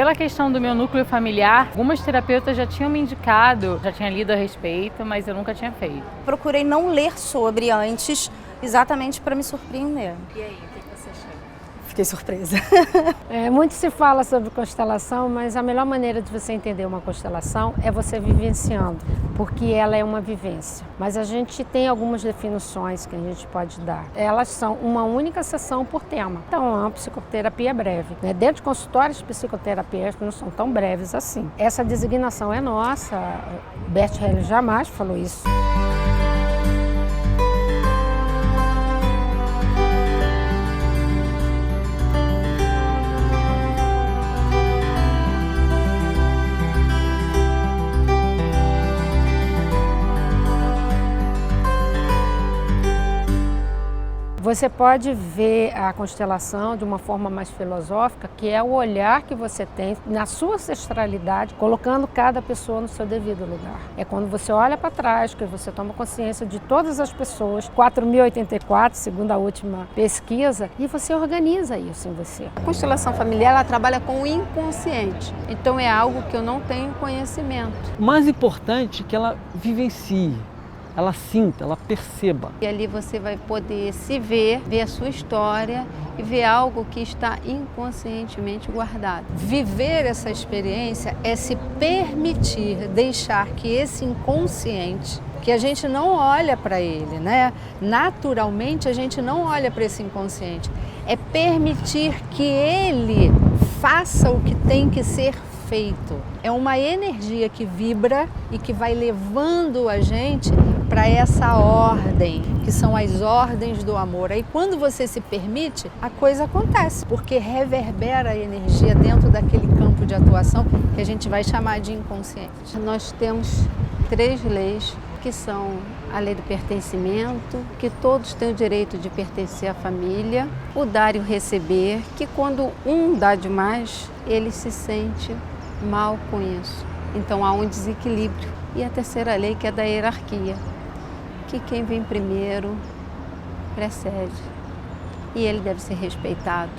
Pela questão do meu núcleo familiar, algumas terapeutas já tinham me indicado, já tinha lido a respeito, mas eu nunca tinha feito. Procurei não ler sobre antes, exatamente para me surpreender. E aí, o que você achou? Fiquei surpresa. Muito se fala sobre constelação, mas a melhor maneira de você entender uma constelação é você vivenciando, porque ela é uma vivência. Mas a gente tem algumas definições que a gente pode dar. Elas são uma única sessão por tema. Então, é uma psicoterapia breve. Dentro de consultórios de psicoterapia, que não são tão breves assim. Essa designação é nossa. Bert Hellinger jamais falou isso. Você pode ver a constelação de uma forma mais filosófica, que é o olhar que você tem na sua ancestralidade, colocando cada pessoa no seu devido lugar. É quando você olha para trás, que você toma consciência de todas as pessoas, 4.084, segundo a última pesquisa, e você organiza isso em você. A constelação familiar, ela trabalha com o inconsciente, então é algo que eu não tenho conhecimento. O mais importante é que ela vivencie. Ela sinta, ela perceba. E ali você vai poder se ver a sua história e ver algo que está inconscientemente guardado. Viver essa experiência é se permitir deixar que esse inconsciente, que a gente não olha para ele, né? Naturalmente a gente não olha para esse inconsciente. É permitir que ele faça o que tem que ser feito. É uma energia que vibra e que vai levando a gente para essa ordem, que são as ordens do amor. Aí quando você se permite, a coisa acontece, porque reverbera a energia dentro daquele campo de atuação que a gente vai chamar de inconsciente. Nós temos 3 leis, que são a lei do pertencimento, que todos têm o direito de pertencer à família, o dar e o receber, que quando um dá demais, ele se sente mal com isso. Então há um desequilíbrio. E a 3ª lei, que é da hierarquia, que quem vem primeiro precede e ele deve ser respeitado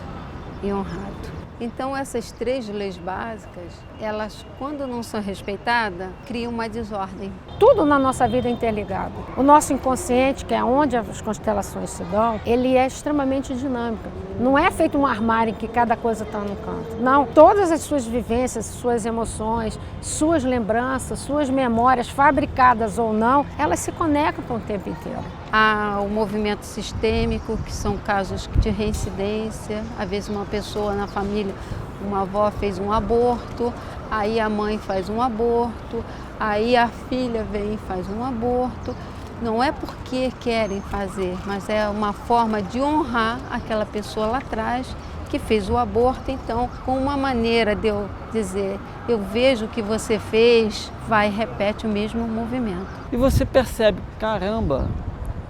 e honrado. Então essas 3 leis básicas, elas quando não são respeitadas, criam uma desordem. Tudo na nossa vida é interligado. O nosso inconsciente, que é onde as constelações se dão, ele é extremamente dinâmico. Não é feito um armário em que cada coisa está no canto. Não, todas as suas vivências, suas emoções, suas lembranças, suas memórias, fabricadas ou não, elas se conectam o tempo inteiro. Há o movimento sistêmico, que são casos de reincidência. Às vezes uma pessoa na família, uma avó fez um aborto, aí a mãe faz um aborto, aí a filha vem e faz um aborto. Não é porque querem fazer, mas é uma forma de honrar aquela pessoa lá atrás que fez o aborto. Então, com uma maneira de eu dizer, eu vejo o que você fez, vai e repete o mesmo movimento. E você percebe, caramba,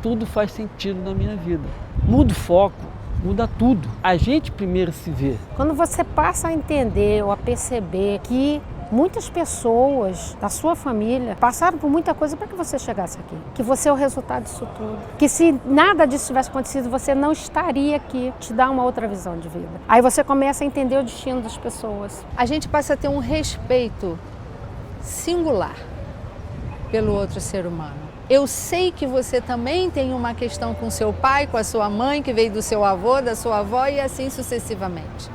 tudo faz sentido na minha vida. Muda o foco, muda tudo. A gente primeiro se vê. Quando você passa a entender ou a perceber que muitas pessoas da sua família passaram por muita coisa para que você chegasse aqui. Que você é o resultado disso tudo. Que se nada disso tivesse acontecido, você não estaria aqui. Te dá uma outra visão de vida. Aí você começa a entender o destino das pessoas. A gente passa a ter um respeito singular pelo outro ser humano. Eu sei que você também tem uma questão com seu pai, com a sua mãe, que veio do seu avô, da sua avó e assim sucessivamente.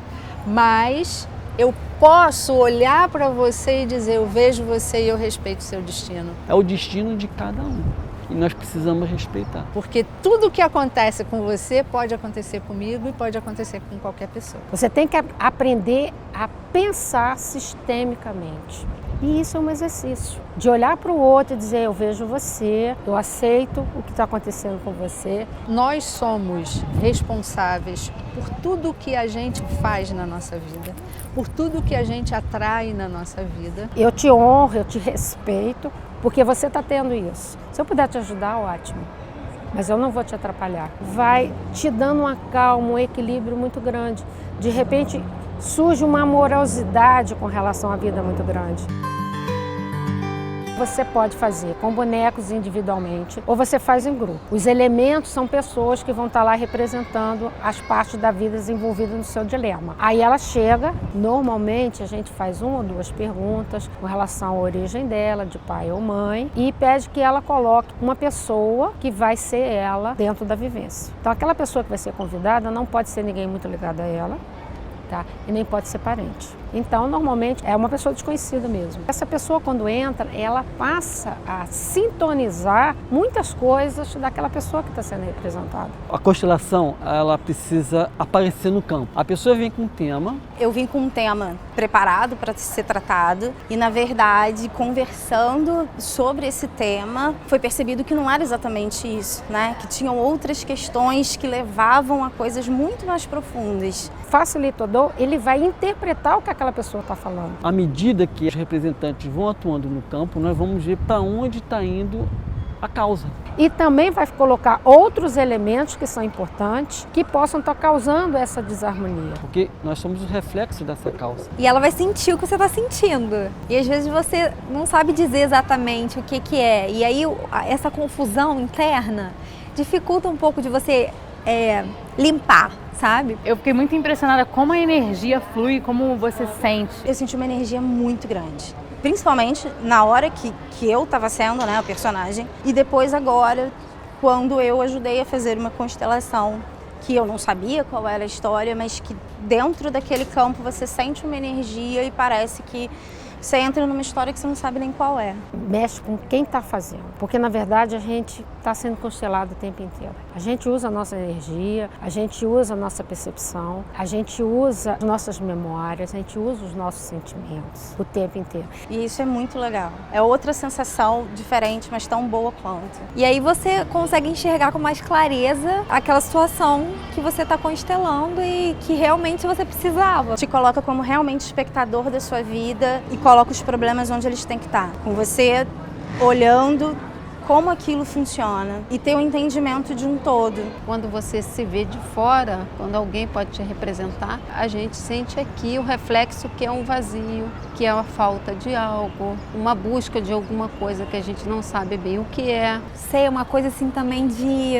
Mas eu posso olhar para você e dizer, eu vejo você e eu respeito o seu destino. É o destino de cada um e nós precisamos respeitar. Porque tudo que acontece com você pode acontecer comigo e pode acontecer com qualquer pessoa. Você tem que aprender a pensar sistemicamente. E isso é um exercício de olhar para o outro e dizer, eu vejo você, eu aceito o que está acontecendo com você. Nós somos responsáveis por tudo que a gente faz na nossa vida, por tudo que a gente atrai na nossa vida. Eu te honro, eu te respeito, porque você está tendo isso. Se eu puder te ajudar, ótimo. Mas eu não vou te atrapalhar. Vai te dando uma calma, um equilíbrio muito grande. De repente, surge uma amorosidade com relação à vida muito grande. você pode fazer com bonecos individualmente ou você faz em grupo. Os elementos são pessoas que vão estar lá representando as partes da vida envolvidas no seu dilema. Aí ela chega, normalmente a gente faz 1 ou 2 perguntas com relação à origem dela, de pai ou mãe, e pede que ela coloque uma pessoa que vai ser ela dentro da vivência. Então aquela pessoa que vai ser convidada não pode ser ninguém muito ligado a ela, tá? E nem pode ser parente. Então, normalmente, é uma pessoa desconhecida mesmo. Essa pessoa, quando entra, ela passa a sintonizar muitas coisas daquela pessoa que está sendo representada. A constelação, ela precisa aparecer no campo. A pessoa vem com um tema. Eu vim com um tema preparado para ser tratado e, na verdade, conversando sobre esse tema, foi percebido que não era exatamente isso, né? Que tinham outras questões que levavam a coisas muito mais profundas. O facilitador, ele vai interpretar o que aquela pessoa está falando. À medida que os representantes vão atuando no campo, nós vamos ver para onde está indo a causa. E também vai colocar outros elementos que são importantes, que possam estar causando essa desarmonia. Porque nós somos o reflexo dessa causa. E ela vai sentir o que você está sentindo. E às vezes você não sabe dizer exatamente o que é. E aí essa confusão interna dificulta um pouco de você limpar, sabe? Eu fiquei muito impressionada como a energia flui, como você sente. Eu senti uma energia muito grande. Principalmente na hora que eu estava sendo, né, a personagem. E depois agora, quando eu ajudei a fazer uma constelação, que eu não sabia qual era a história, mas que dentro daquele campo você sente uma energia e parece que você entra numa história que você não sabe nem qual é. Mexe com quem está fazendo, porque na verdade a gente está sendo constelado o tempo inteiro. A gente usa a nossa energia, a gente usa a nossa percepção, a gente usa as nossas memórias, a gente usa os nossos sentimentos o tempo inteiro. E isso é muito legal. É outra sensação diferente, mas tão boa quanto. E aí você consegue enxergar com mais clareza aquela situação que você está constelando e que realmente você precisava. Te coloca como realmente espectador da sua vida e coloca os problemas onde eles têm que estar. Com você olhando como aquilo funciona e ter um entendimento de um todo. Quando você se vê de fora, quando alguém pode te representar, a gente sente aqui o reflexo que é um vazio, que é a falta de algo, uma busca de alguma coisa que a gente não sabe bem o que é. Sei, uma coisa assim também de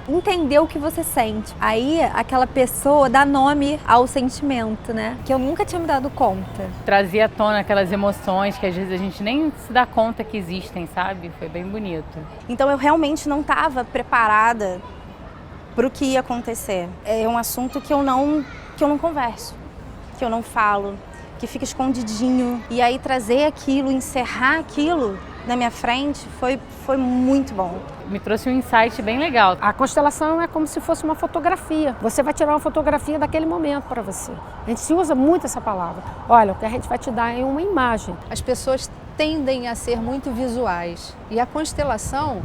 entender o que você sente. Aí aquela pessoa dá nome ao sentimento, né? Que eu nunca tinha me dado conta. Trazia à tona aquelas emoções que às vezes a gente nem se dá conta que existem, sabe? Foi bem bonito. Então eu realmente não estava preparada para o que ia acontecer. É um assunto que eu não converso, que eu não falo, que fica escondidinho. E aí trazer aquilo, encerrar aquilo na minha frente foi muito bom. Me trouxe um insight bem legal. A constelação é como se fosse uma fotografia. Você vai tirar uma fotografia daquele momento para você. A gente se usa muito essa palavra. Olha, o que a gente vai te dar é uma imagem. As pessoas tendem a ser muito visuais e a constelação,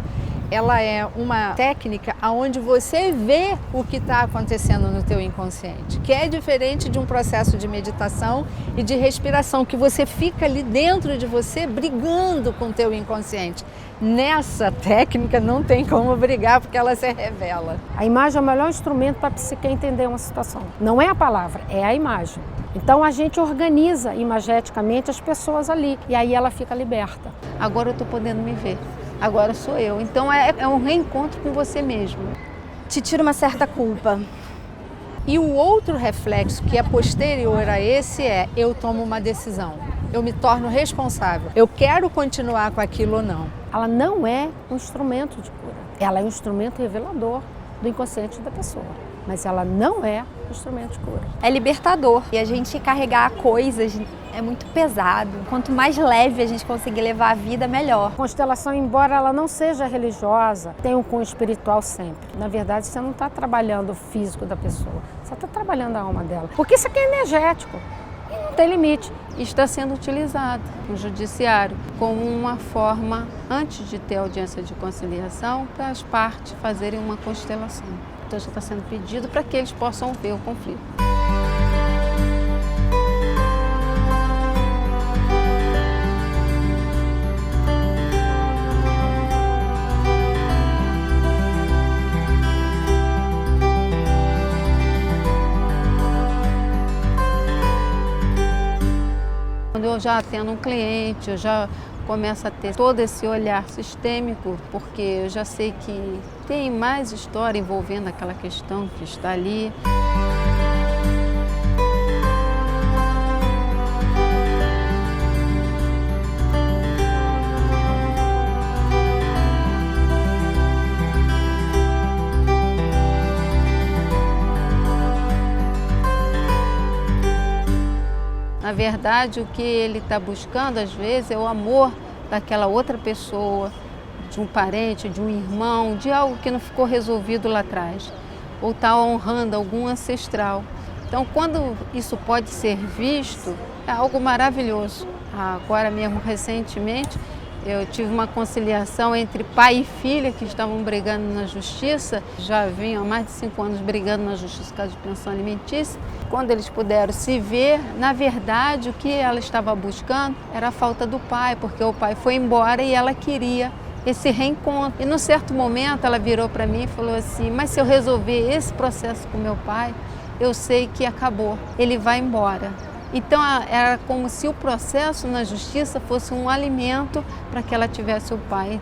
ela é uma técnica onde você vê o que está acontecendo no teu inconsciente, que é diferente de um processo de meditação e de respiração, que você fica ali dentro de você brigando com o teu inconsciente. Nessa técnica não tem como brigar porque ela se revela. A imagem é o melhor instrumento para a psique entender uma situação. Não é a palavra, é a imagem. Então a gente organiza imageticamente as pessoas ali e aí ela fica liberta. Agora eu estou podendo me ver. Agora sou eu. Então é um reencontro com você mesmo. Te tira uma certa culpa. E o outro reflexo que é posterior a esse é: eu tomo uma decisão. Eu me torno responsável. Eu quero continuar com aquilo ou não. Ela não é um instrumento de cura. Ela é um instrumento revelador do inconsciente da pessoa. Mas ela não é um instrumento de cura. É libertador. E a gente carregar coisas é muito pesado. Quanto mais leve a gente conseguir levar a vida, melhor. A constelação, embora ela não seja religiosa, tem um cunho espiritual sempre. Na verdade, você não está trabalhando o físico da pessoa, você está trabalhando a alma dela. Porque isso aqui é energético e não tem limite. Está sendo utilizado no judiciário como uma forma, antes de ter audiência de conciliação, para as partes fazerem uma constelação. Então já está sendo pedido para que eles possam ver o conflito. Quando eu já atendo um cliente, eu já começa a ter todo esse olhar sistêmico, porque eu já sei que tem mais história envolvendo aquela questão que está ali. Na verdade, o que ele está buscando, às vezes, é o amor daquela outra pessoa, de um parente, de um irmão, de algo que não ficou resolvido lá atrás, ou está honrando algum ancestral. Então, quando isso pode ser visto, é algo maravilhoso. Agora mesmo, recentemente, eu tive uma conciliação entre pai e filha que estavam brigando na justiça, já vinham há mais de 5 anos brigando na justiça por causa de pensão alimentícia. Quando eles puderam se ver, na verdade, o que ela estava buscando era a falta do pai, porque o pai foi embora e ela queria esse reencontro. E num certo momento ela virou para mim e falou assim, mas se eu resolver esse processo com meu pai, eu sei que acabou, ele vai embora. Então era como se o processo na justiça fosse um alimento para que ela tivesse o pai.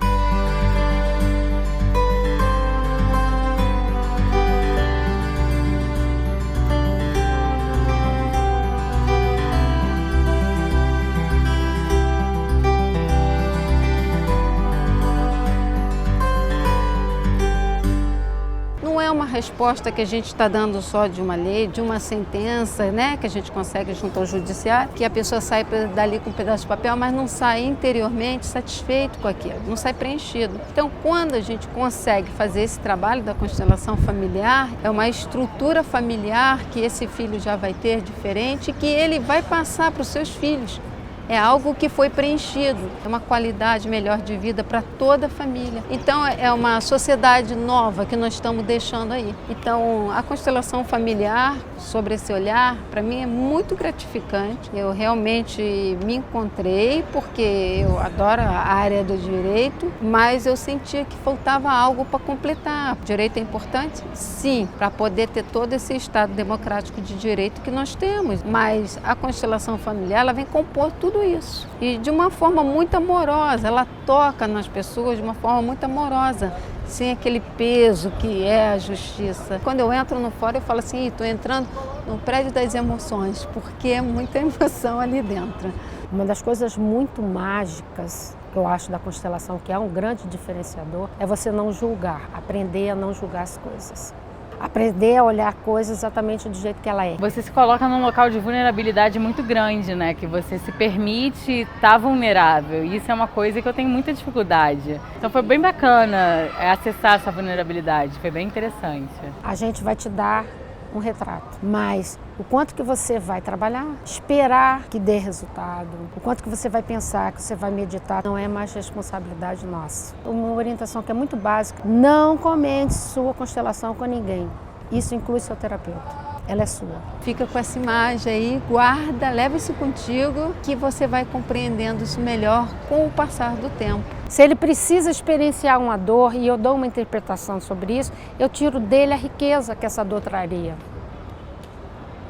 Não é uma resposta que a gente está dando só de uma lei, de uma sentença, né, que a gente consegue junto ao judiciário, que a pessoa sai dali com um pedaço de papel, mas não sai interiormente satisfeito com aquilo, não sai preenchido. Então, quando a gente consegue fazer esse trabalho da constelação familiar, é uma estrutura familiar que esse filho já vai ter diferente e que ele vai passar para os seus filhos. É algo que foi preenchido, é uma qualidade melhor de vida para toda a família. Então é uma sociedade nova que nós estamos deixando aí. Então a constelação familiar, sobre esse olhar, para mim é muito gratificante. Eu realmente me encontrei, porque eu adoro a área do direito, mas eu sentia que faltava algo para completar. O direito é importante? Sim, para poder ter todo esse estado democrático de direito que nós temos. Mas a constelação familiar, ela vem compor tudo isso. E de uma forma muito amorosa, ela toca nas pessoas de uma forma muito amorosa, sem aquele peso que é a justiça. Quando eu entro no fórum, eu falo assim, estou entrando no prédio das emoções, porque é muita emoção ali dentro. Uma das coisas muito mágicas que eu acho da constelação, que é um grande diferenciador, é você não julgar, aprender a não julgar as coisas. Aprender a olhar coisas exatamente do jeito que ela é. Você se coloca num local de vulnerabilidade muito grande, né? Que você se permite estar vulnerável. E isso é uma coisa que eu tenho muita dificuldade. Então foi bem bacana acessar essa vulnerabilidade, foi bem interessante. A gente vai te dar um retrato, mas o quanto que você vai trabalhar, esperar que dê resultado, o quanto que você vai pensar, que você vai meditar, não é mais responsabilidade nossa. Uma orientação que é muito básica, não comente sua constelação com ninguém. Isso inclui seu terapeuta. Ela é sua. Fica com essa imagem aí, guarda, leva isso contigo, que você vai compreendendo isso melhor com o passar do tempo. Se ele precisa experienciar uma dor e eu dou uma interpretação sobre isso, eu tiro dele a riqueza que essa dor traria.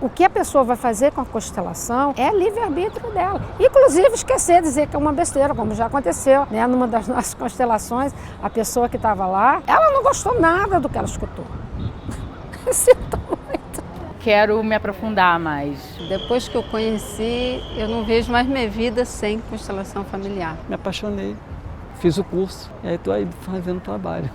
O que a pessoa vai fazer com a constelação é livre-arbítrio dela. Inclusive esquecer de dizer que é uma besteira, como já aconteceu, né? Numa das nossas constelações, a pessoa que estava lá, ela não gostou nada do que ela escutou. Sinto muito. Quero me aprofundar mais. Depois que eu conheci, eu não vejo mais minha vida sem constelação familiar. Me apaixonei, fiz o curso e aí estou aí fazendo trabalho.